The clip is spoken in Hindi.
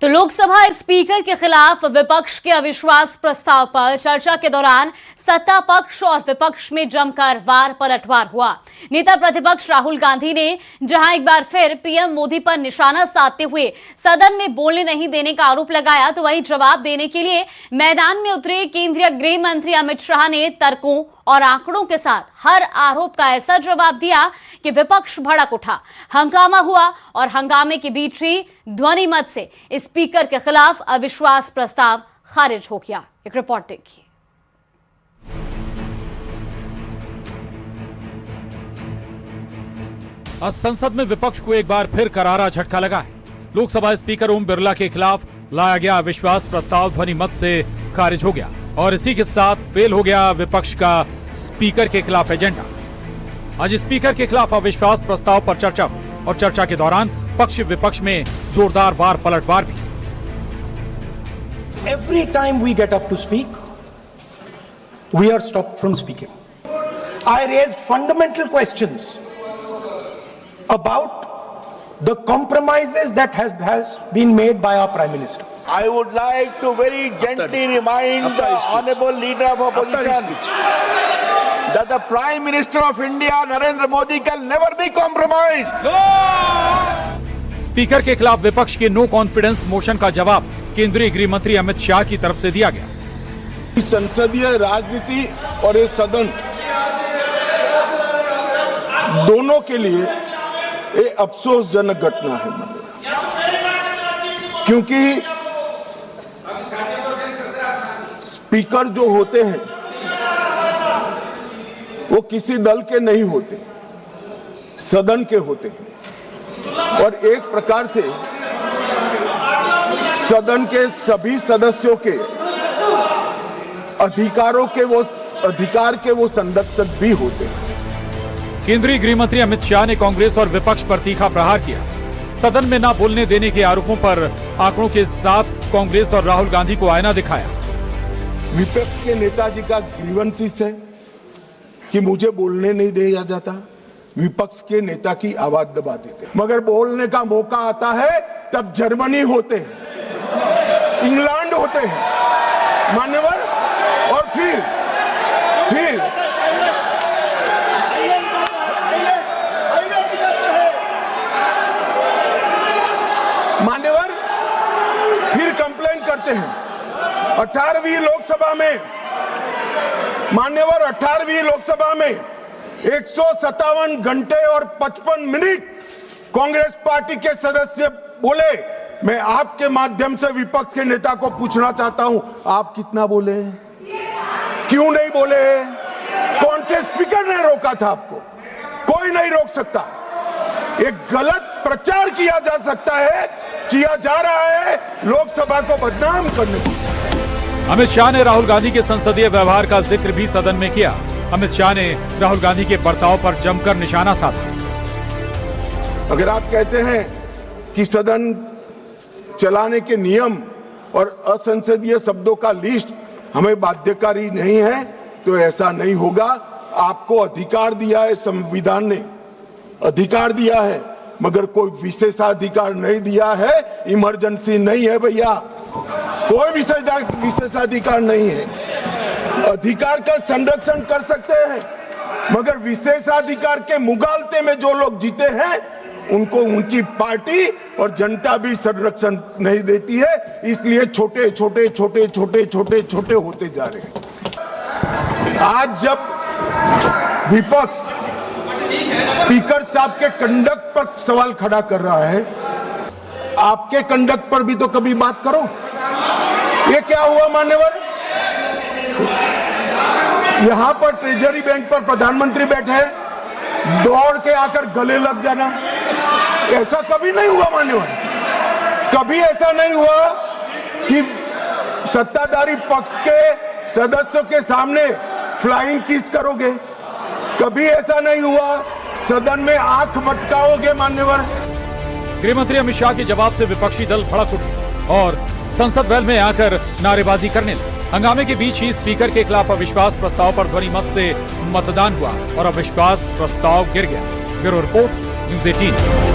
तो लोकसभा स्पीकर के खिलाफ विपक्ष के अविश्वास प्रस्ताव पर चर्चा के दौरान सत्ता पक्ष और विपक्ष में जमकर वार पलटवार हुआ। नेता प्रतिपक्ष राहुल गांधी ने जहां एक बार फिर पीएम मोदी पर निशाना साधते हुए सदन में बोलने नहीं देने का आरोप लगाया, तो वहीं जवाब देने के लिए मैदान में उतरे केंद्रीय गृह मंत्री अमित शाह ने तर्कों और आंकड़ों के साथ हर आरोप का ऐसा जवाब दिया कि विपक्ष भड़क उठा। हंगामा हुआ और हंगामे के बीच ही ध्वनि मत से स्पीकर के खिलाफ अविश्वास प्रस्ताव खारिज हो गया। एक रिपोर्ट देखिए। आज संसद में विपक्ष को एक बार फिर करारा झटका लगा है। लोकसभा स्पीकर ओम बिरला के खिलाफ लाया गया अविश्वास प्रस्ताव ध्वनि मत से खारिज हो गया और इसी के साथ फेल हो गया विपक्ष का स्पीकर के खिलाफ एजेंडा। आज स्पीकर के खिलाफ अविश्वास प्रस्ताव पर चर्चा हुई और चर्चा के दौरान पक्ष विपक्ष में जोरदार वार पलटवार भी। Every time we get up to speak, we are stopped from speaking. I raised fundamental questions about the compromises that has been made by our Prime Minister. I would like to very gently remind the Honorable Leader of Opposition that the Prime Minister of India, Narendra Modi, can never be compromised. Speaker के खिलाफ विपक्ष के नो कॉन्फिडेंस मोशन का जवाब केंद्रीय गृह मंत्री अमित शाह की तरफ से दिया गया। संसदीय राजनीति और ये सदन दोनों के लिए ये अफसोसजनक घटना है, क्योंकि स्पीकर जो होते हैं वो किसी दल के नहीं होते, सदन के होते हैं और एक प्रकार से सदन के सभी सदस्यों के अधिकार के वो संरक्षक भी होते हैं। केंद्रीय गृह मंत्री अमित शाह ने कांग्रेस और विपक्ष पर तीखा प्रहार किया। सदन में न बोलने देने के आरोपों पर आंकड़ों के साथ कांग्रेस और राहुल गांधी को आईना दिखाया। विपक्ष के नेताजी का ग्रीवेंसेस है कि मुझे बोलने नहीं दिया जाता, विपक्ष के नेता की आवाज दबा देते, मगर बोलने का मौका आता है तब जर्मनी होते हैं, इंग्लैंड होते हैं मान्यवर, और फिर मान्यवर फिर कंप्लेन करते हैं। 18वीं लोकसभा में मान्यवर 18वीं लोकसभा में 157 घंटे और 55 मिनट कांग्रेस पार्टी के सदस्य बोले। मैं आपके माध्यम से विपक्ष के नेता को पूछना चाहता हूं, आप कितना बोले, क्यों नहीं बोले, कौन से स्पीकर ने रोका था आपको? कोई नहीं रोक सकता। एक गलत प्रचार किया जा रहा है लोकसभा को बदनाम करने की। अमित शाह ने राहुल गांधी के संसदीय व्यवहार का जिक्र भी सदन में किया। अमित शाह ने राहुल गांधी के बर्ताव पर जमकर निशाना साधा। अगर आप कहते हैं कि सदन चलाने के नियम और असंसदीय शब्दों का लिस्ट हमें बाध्यकारी नहीं है, तो ऐसा नहीं होगा। आपको अधिकार दिया है, संविधान ने अधिकार दिया है, मगर कोई विशेषाधिकार नहीं दिया है। इमरजेंसी नहीं है भैया, कोई विशेषाधिकार नहीं है। अधिकार का संरक्षण कर सकते हैं, मगर विशेषाधिकार के मुगालते में जो लोग जीते हैं उनको उनकी पार्टी और जनता भी संरक्षण नहीं देती है, इसलिए छोटे छोटे होते जा रहे हैं। आज जब विपक्ष स्पीकर साहब के कंडक्ट पर सवाल खड़ा कर रहा है, आपके कंडक्ट पर भी तो कभी बात करो। ये क्या हुआ मान्यवर? यहां पर ट्रेजरी बैंक पर प्रधानमंत्री बैठे हैं, दौड़ के आकर गले लग जाना, ऐसा कभी नहीं हुआ मान्यवर। कभी ऐसा नहीं हुआ कि सत्ताधारी पक्ष के सदस्यों के सामने फ्लाइंग किस करोगे, कभी ऐसा नहीं हुआ सदन में आंख मटकाओगे मान्यवर। गृह मंत्री अमित शाह के जवाब से विपक्षी दल भड़क उठे और संसद भवन में आकर नारेबाजी करने लगे। हंगामे के बीच ही स्पीकर के खिलाफ अविश्वास प्रस्ताव पर ध्वनि मत से मतदान हुआ और अविश्वास प्रस्ताव गिर गया। Bureau report, news 18।